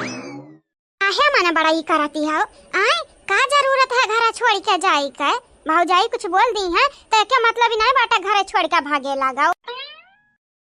काहे मना बड़ाई करती है? आए का जरूरत है घर छोड़ के जाई के? भौजाई कुछ बोल दी है तो क्या मतलब ही नहीं बाटा घर छोड़ के भागे लगाओ।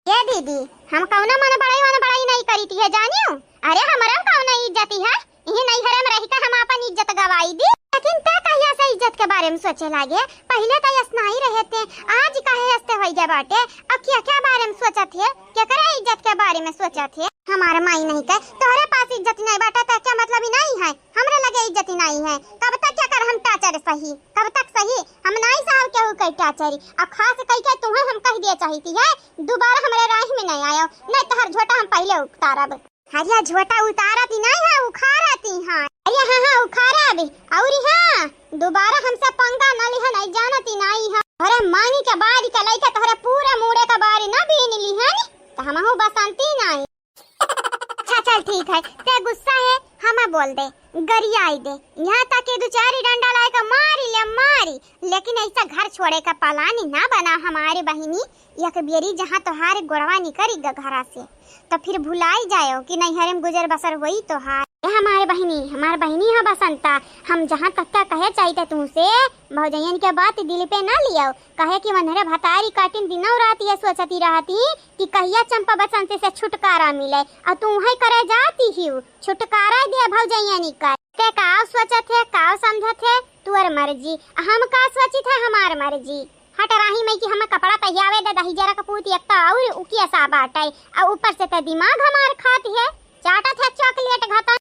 ये दीदी हम कौना मन बड़ाई नहीं करी थी है जानियो। अरे हमारा कौना इज्जत है ये नहीं हरे में रही का हम अपन इज्जत गवाई दी। लेकिन ता कहिया से इज्जत के बारे में सोचे लागे? पहले तो यस नहीं रहे थे, आज काहे हंसते होई जा बाटे? अब क्या क्या बारे में सोचा थे? क्या करे इज्जत के बारे में सोचा थे? हमारे माई नहीं के तोहरे पास इज्जत नहीं बाटा तो क्या मतलब ही नहीं है? हमरे लगे इज्जत ही नहीं है। कब तक क्या कर हम टाचर सही? कब तक सही? हम नहीं साहब केहू कई टाचरी अब खास कई के तुम्हें हम कह दिए चाहती है दोबारा हमारे राह में नहीं आयो नहीं तो हर झोटा हम पहले उतारब। हरिया झोटा उतारती नहीं है उखाड़ती है। अरे हाँ उखाड़ब और हाँ दोबारा हमसे पंगा न लिहा नहीं जानती नहीं है। अरे मांगी के बारी के लइका तोहरे पूरे मुड़े के बारी न बीन ली है तो हमहु बसंती नहीं। अच्छा चल ठीक है ते गुस्सा है हम बोल दे गरियाई दे यहाँ तक के दो चार डंडा लाए का मारी लेकिन ऐसा घर छोड़े का पालानी ना बना हमारे बहिनी। एक बेरी जहाँ तोहार गोड़वा निकरी घरा से तो फिर भुलाई जायो कि नहीं हरम गुजर बसर हुई तो हमारे बहिनी है बसंता। हम जहाँ तक का कहे चाहते तुमसे भौजयन के बात दिल पे ना लियो कहे कि मनहरे भतारी काटिन दिनों रात ये सोचती रहती कि कहिया चंपा बसंत से छुटकारा मिले और तुम है करे जाती ही छुटकारा दे भौजयन का। ते का सोचत है का समझत है तुअर मर्जी हम का सोचित है हमार मर्जी। हट रही मैं कि हमें कपड़ा पहियावे दे दही जरा कपूत एकता और उकिया सा बाटाई और ऊपर से ते दिमाग हमार खाती है चाटा था चॉकलेट घाता।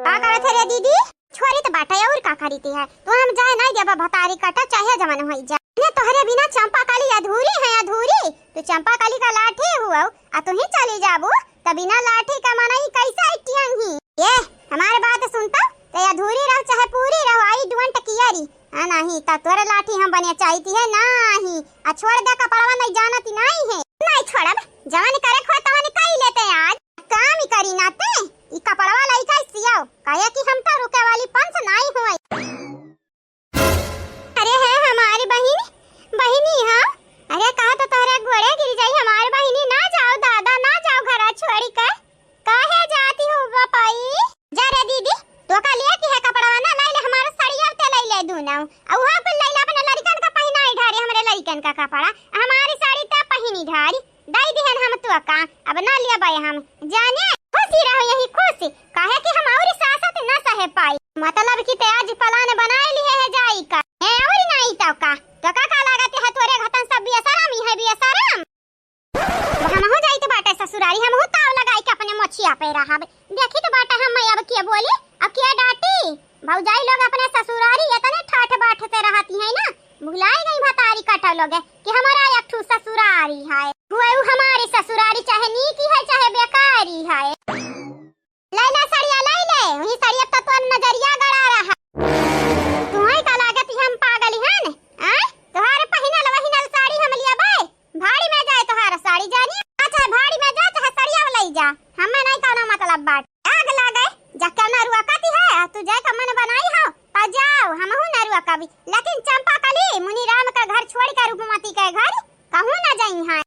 का करत है रे दीदी? छोरी तो बाटा और का करीती है? तो हम जाए नहीं देबा भतारी काटा चाहे जमन होई जा। ने तोहरे बिना चंपा काली अधूरी तो चंपा काली का लाठी हुआ आ तू ही चली जाबू त बिना लाठी का मनई कैसे इटियंगी? ये हमारे बात सुनता ते अधूरी रह चाहे पूरी रह आई डोंट कियारी नहीं ता तोरे लाठी हम बने चाहती है नहीं आ छोड़ दे कपड़वा नहीं जानती नहीं है नहीं छोड़ब जवानी करे खो तवानी कई लेते आज काम ही करी नाते ई कपड़वा लइका सियाओ काहे कि हम तो रुके वाली पंच नहीं होई। अरे है हमारी बहिनी हां अरे कहा तो तोरे गोड़े गिर जाई हमारी बहिनी ना जाओ दादा ना जाओ घरा छोड़ी कर काहे जाती हो बापाई? जा रे दीदी तो का लिए कि है कपड़वा ना ले हमारा साड़िया ते ले दूना और वहां पर ले अपने लड़कन का पहनाई ढारी हमरे लड़कन का कपड़ा हमारी साड़ी ते पहनी ढारी दाई दिहन हम तो का अब ना लिया बाय हम जाने खुशी रहो यही खुशी काहे कि हम और सासत न सहे पाई मतलब कि ते आज पलान बनाए लिए है जाई का है और नहीं तो का लागत है तोरे घतन सब भी असरामी है भी असराम हम हो जाई तो बाटा ससुरारी हम हो ताव लगाई के अपने मोछिया पे रहब देखी तो बाटा हम अब के बोली अब के डांटी भौजाई लोग अपने ससुरारी इतने ठाठ बाट से रहती है ना भुलाई गई भतारी काटा लोग कि हमारा एक ठू ससुरारी है वो हमारी ससुरारी चाहे नीकी है चाहे बेकारी है। लैला साड़िया ले वही साड़िया तो तोर नजरिया गड़ा रहा तुम्हें का लागत हम पागल हैं आ तोहार पहिनल वहिनल साड़ी हम लिया बाय भाड़ी में जाए तोहार साड़ी जानी अच्छा भाड़ी में जा चाहे साड़िया ले जा हमें नहीं कहना मतलब बात आग लागे जक्का नरुआ काती है तू जाए का मन बनाई हो आ जाओ हम हूं नरुआ का भी लेकिन चंपा कली मुनि राम का घर छोड़ कर रूपमती के घर कहूं ना जाई है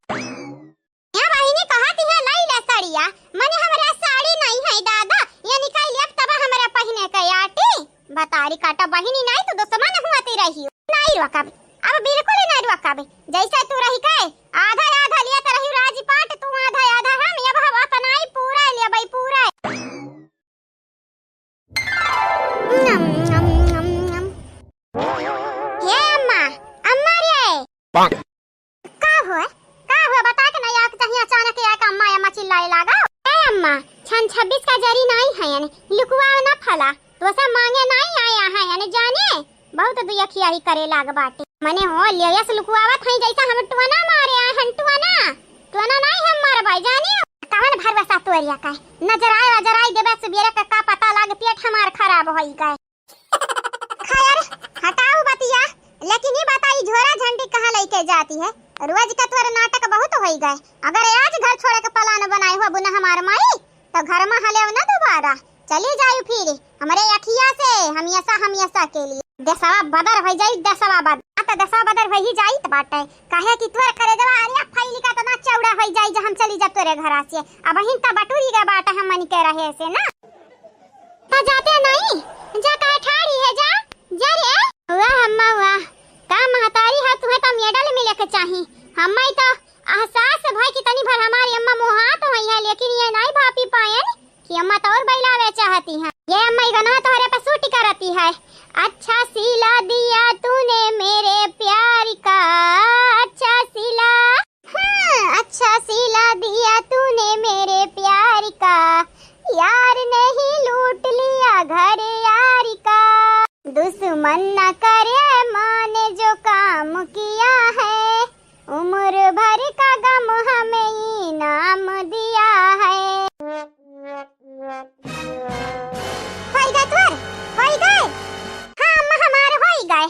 या बहिनी कहती है लाई ले साड़िया मने हमरा साड़ी नहीं है दादा ये निकाल ले तब हमरा पहने के आटी बतारी काटा बहिनी नहीं तो दुश्मन हुआती रही नहीं रोकब अब बिल्कुल नहीं रोकब जैसे तू रही के आधा लिया त रही राजपाट तू आधा हम ये भाव अपनाई पूरा ले भाई पूरा ये अम्मा रे का हुआ बता के नहीं आके चाहिए अचानक आके अम्मा चिल्लाए लगा ए अम्मा 26 का जरी नहीं है यानी लुकवा ना फला तो सब मांगे नहीं आया है यानी जाने बहुत दुयखिया ही करे लाग बाटे मने हो लियस लुकवावत है जैसा हम टुना मारे हन टुना नहीं हम मार भाई जाने कवन भरवसा तोरिया का नजर आई देबे सुबेरे का पता लाग पेट हमार खराब होई गए खैर हटाओ बतिया लेकिन ये बताई झोरा झंडी कहां लेके जाती है रोज का तोर नाटक बहुत होई गए अगर आज घर छोड़े के प्लान बनाए हो बुना हमार माई तो घर में हलेव ना दोबारा चली जाई फिर हमरे अखिया से हम ऐसा के लिए देशवा बदर हो जाई देशवा बद तो दसा बदर वही जाइत बाटे काहे कि तोर करे जवा अरे फैली का तना चौड़ा होई जाई जे हम चली जा तोरे घरा से अब हिन ता बटूरी के बाटा हम मन के रहे से ना ता जाते नहीं जा काहे ठाड़ी है जा रे वाह अम्मा वाह का महतारी है तुम्हें तो मेडल मिले के चाही हम्मा तो एहसास भाई कि तनी भर हमारी अम्मा मोहा तो है लेकिन ये नहीं भापी पाए कि अम्मा तो और बैलावे चाहती है ये अम्मा गाना तोहरे पे सूट करती है अच्छा सिला दिया तूने मेरे प्यार का अच्छा सिला हाँ अच्छा सिला दिया तूने मेरे प्यार का यार नहीं लूट लिया घर यार का दुश्मन न करे माने जो काम किया है उम्र भर का गम हमें इनाम दिया है होई गए हम हमारे होई गए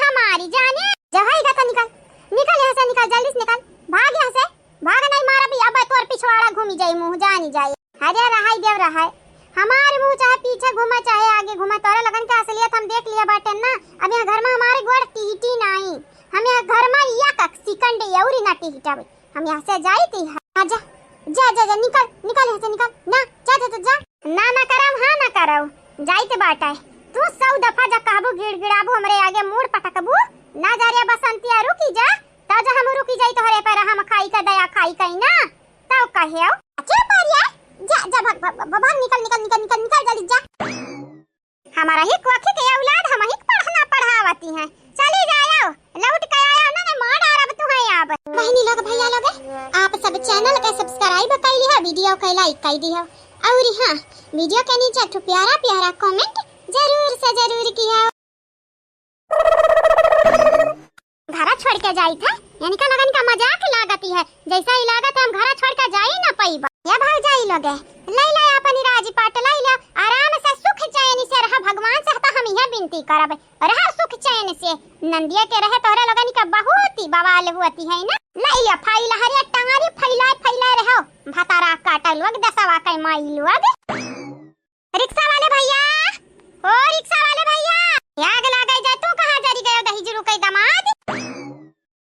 हमारी जाने जहाईगा तो निकल यहाँ से निकल जल्दी से निकल भाग यहाँ से भाग नहीं मारा भी अब तोर पिछवाड़ा घूमी जाई मुंह जानी जाई अरे रहाई देव रहाई हमारे मुंह चाहे पीछे घुमा चाहे आगे घुमा तोरे लगन के असलियत हम देख लिया बाटे ना अब यहाँ घर में हमारे गोड़ टीटी नहीं हम यहाँ घर में या सिकंड यौरी ना टीटावे हम यहाँ से जाई थी आजा जा जा जा निकल यहाँ से निकल ना जा ना करम हाँ ना करव जाइते बाटा तू 100 दफा जा कहबू गिड़गिड़ाबू हमरे आगे मुड़ पटकबू ना जा रे बसंतिया रुकी जा ता जा हम रुकी जाई तोहरे पर हम खाई का दया खाई कई ना तब कहे आओ अच्छा पारिया जा भाग निकल जल्दी जा हमारा ही कोखी के औलाद हम ही पढ़ना पढ़ावती हैं चली जाओ लौट के आया ना मार आरब तू है अब बहनी लोग भैया लोग आप सब चैनल के सब्सक्राइब कर लिया वीडियो के लाइक कर दिया और हां वीडियो के नीचे एक प्यारा प्यारा कमेंट जरूर से जरूर किया घर छोड़ के जाई था यानी का लगन का मजाक लागती है जैसा ही लागत हम घर छोड़ के जाई ना पाईबा या भाग जाई लोगे ले अपनी राजी पाट ले आराम से सुख चैन से रहा भगवान से हम यह विनती करब रहा सुख चैन से नंदिया के रहे तोहरे लगन का बहुत ही बवाल होती है ना ले फाइल हरे टांगरी फैला रहो भतारा काटल लोग दसवा के माई लोग रिक्शा वाले भैया ओ रिक्शा वाले भैया आग लगा जा तू कहां जरी गयो दही जुरू के दामाद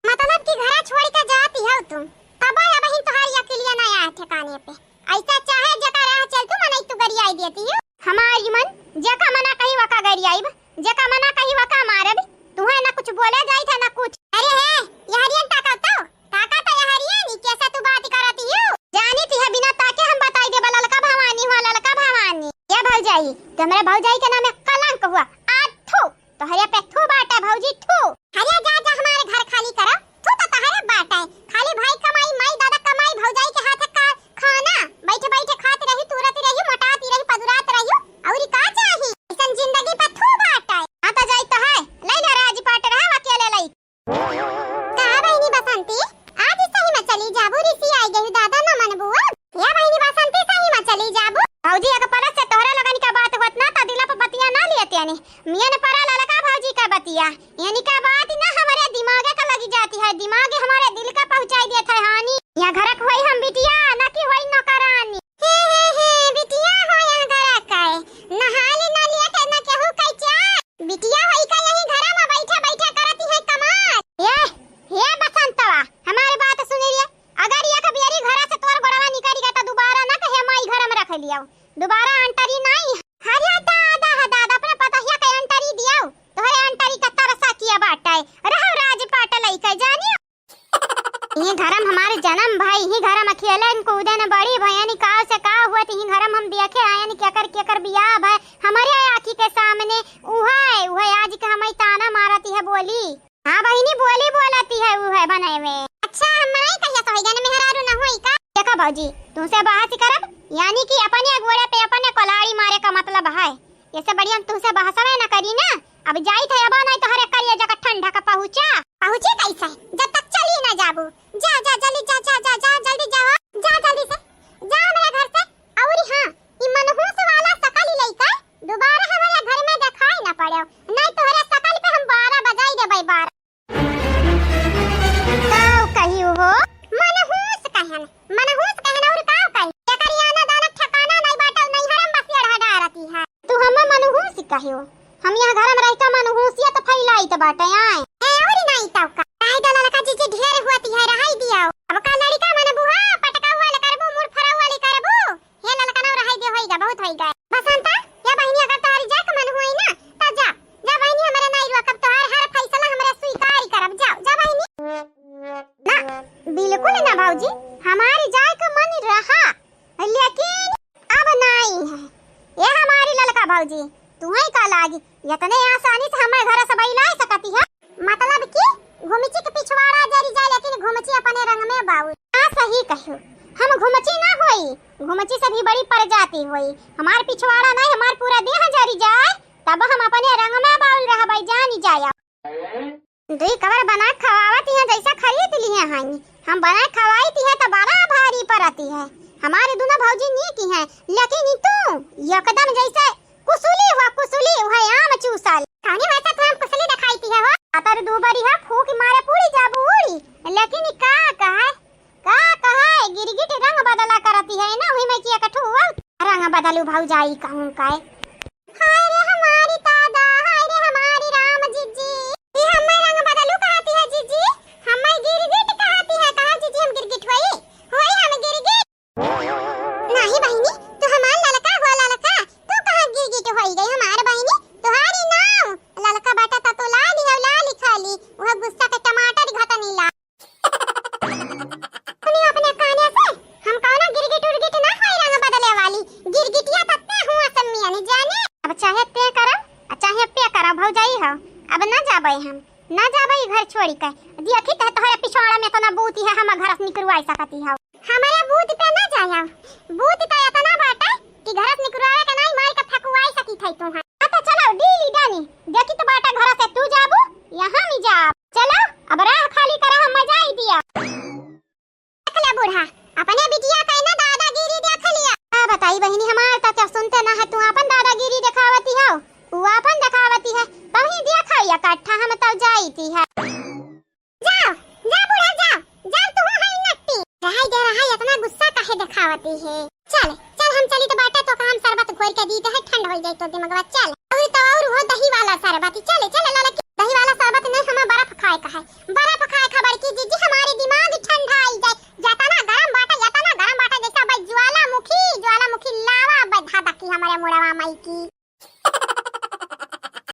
मतलब कि घर छोड़ के जाती हो तुम तब अब ही तुम्हारी अकेलिया ना आया ठिकाने पे ऐसा चाहे जका रहा चल तू मने तू गरी आई देती हो हमारी मन जका मना कहीं वका गरी आई जका मना कहीं वका मारब तू है ना कुछ बोले जाई था ना कुछ अरे है यहरियन ताकत यहरियन कैसा तू बात करती हो जानी थी है बिना ताके हम बताई दे ललका भवानी हो ललका भवानी ये भौजाई तुम्हारे भौजाई के नाम में कलंक हुआ आठू तोहरे पे थू बाटा भौजी थू अरे जा हमारे घर खाली करो तू तो तहरे बाटा है खाली भाई कमाई माई दादा कमाई भौजाई के हाथ का खाना बैठे खाती रही तुरती रही मोटाती रही पदुरात रही और का चाही ऐसन जिंदगी पे थू बाटा है आता जाई तो है ले ले राज पाट रहा अकेले लई का बहनी बसंती आज सही में चली जाबू ऋषि आई गई दादा न मनबू या बहनी बसंती सही में चली जाबू भौजी अगर परस से तोहरे लगन का बात होत ना त दिला पे बतिया ना लेते यानी मियां ने परा ललका भौजी का बतिया यानी का बात ना हमारे दिमाग का लगी जाती है दिमाग हमारे दिल का पहुंचाई देता है हानि या घर को होई हम बिटिया ना कि होई नौकरानी हे बिटिया हो या घर का नहाले ना लिया के ना केहू कई चा बिटिया होई का यही घर में बैठे करती है कमाल ये बसंतवा हमारी बात सुनी रे अगर ये कभी यारी घर से तोर गोड़वा निकल गया तो दोबारा ना कहे माई घर में रख लिया दोबारा अंटरी नहीं हरे दादा अपने पता है के अंटरी दियाओ तोहरे अंटरी का तरसा किया बाटा है रहो राज पाटल आई का जानियो ये घरम हमारे जन्म भाई ही घरम खेलन कूदन बड़ी भयानी का से का हुआ ही घरम हम देखे आयन क्या कर बियाह भाई हमारे आंखी के सामने उहे आज के हमें ताना मारती है बोली हां बहिनी बोली बोलती है उहे बनाए में अच्छा हम नहीं कहिया तो गन मेहरारू न होई का देखा बाजी तुमसे बहस करब यानी कि अपने गोड़े पे अपने कोलाड़ी मारे का मतलब है ऐसे बढ़िया तुमसे बहसवे न करी ना अब जाई थे अब नहीं तो हरे करिए जगह ठंडा का पहुंचे कैसे जब तक चली ना जाबू जा जल्दी जा जल्दी से जा मेरे घर से और हां ई मनहूस वाला सकल लइका दोबारा हमारे घर में दिखाई ना पड़े नहीं तो हरे सकल पे हम 12 बजाई दे भाई 12 तो कहियो हो मनहूस कहन और का कहि एकरियाना दाना ठिकाना नहीं बाटा नहीं हरम बस ये डारती है तू हम मनहूस कहियो हम यहाँ घर में रहता मनहूसियत फैलाई त बाटे आए ए और बहुत होई गए। बसंता या बहनी अगर तोहरी जाए के मन होई ना त जा जा बहनी, हमरा नहीं रुआ, कब तोहार हर फैसला हमरा स्वीकार करब। जाओ जा बहनी। ना बिल्कुल ना भाऊजी, हमारी जाए के मन रहा लेकिन अब नहीं है। ये हमारी ललका भाऊजी तुम्हें का लागी इतने आसानी से हमारे घर से बैला सकती है? मतलब कि घुमची के पिछवाड़ा जरी जाए लेकिन घुमची अपने रंग में बाऊ। हां सही कहो, हम घुमची ना होई, घुमची से भी बड़ी प्रजाति होई। हमार पिछवाड़ा नहीं, हमार पूरा देह जरी जाए तब हम अपने रंग में बाउल रहबै, जानी जाया। दुई कवर बना खवावती है जैसा खरीद लिए हैं, हम बना खवाईती है तो बड़ा भारी पड़ती है। हमारे दोनों भौजी नीक हैं लेकिन तू एकदम जैसे कुसुली हुआ आम चूसल। खाने वैसा तो हम कुसुली दिखाईती है हो, अतर दो बारी है फूक मारे पूरी जाबू उड़ी, लेकिन का कहे गिरगिट रंग बदला करती है ना, हुई मैं किया कठू रंग बदलू भौजाई कहूं काय। हाय रे हमारी दादा, हाय रे हमारी राम जीजी, ये हमें रंग बदलू कहती है जीजी, हमें गिरगिट कहती है। कहां जीजी हम गिरगिट होई हम गिरगिट नहीं बहनी, तू हमार ललका हुआ ललका, तू कहां गिरगिट होई गई हमार बहनी? तुम्हारी नाम ललका बेटा ता तो लाल लिखा ली, वह गुस्सा के टमाटर घटनी ला। सुनियो अपने काने से, हम कौनो गिरगिट उर्गिट ना होई रंग बदले वाली, गिरगिटिया तत्ते हुआ सम्मिया ने जाने। अब चाहे ते करब चाहे पे करब भौजाई हो, अब ना जाबै हम, ना जाबै घर छोड़ी के। देखी त तोहरे पिछवाड़ा में तना बूती है, हम घर से निकलवाई सकती हो। हमारे बूत पे ना जाया, बूत त इतना बाटा कि घर से निकलवावे के नहीं मार के फकवाई सकी थई तू। हां तो चलो डीली डानी, देखी तो बाटा घर से तू जाबू यहां मी जा। चलो अब राह खाली करा, हम मजा ही दिया। देख ले बूढ़ा, अपने बिटिया कहे ना दादागिरी देख लिया। आ बताई बहनी, हमार त क्या सुनते ना है, तू अपन दादागिरी दिखावती हो, वो अपन दिखावती है। तभी देखा या काठा हम तो जाईती है। जाओ जा बूढ़ा जाओ, जब तू है नट्टी रहाई दे रहा है, इतना गुस्सा काहे दिखावती है। चल हम चली तो बाटा तो काम शरबत घोर के दी है, ठंड हो जाए तो दिमाग चल।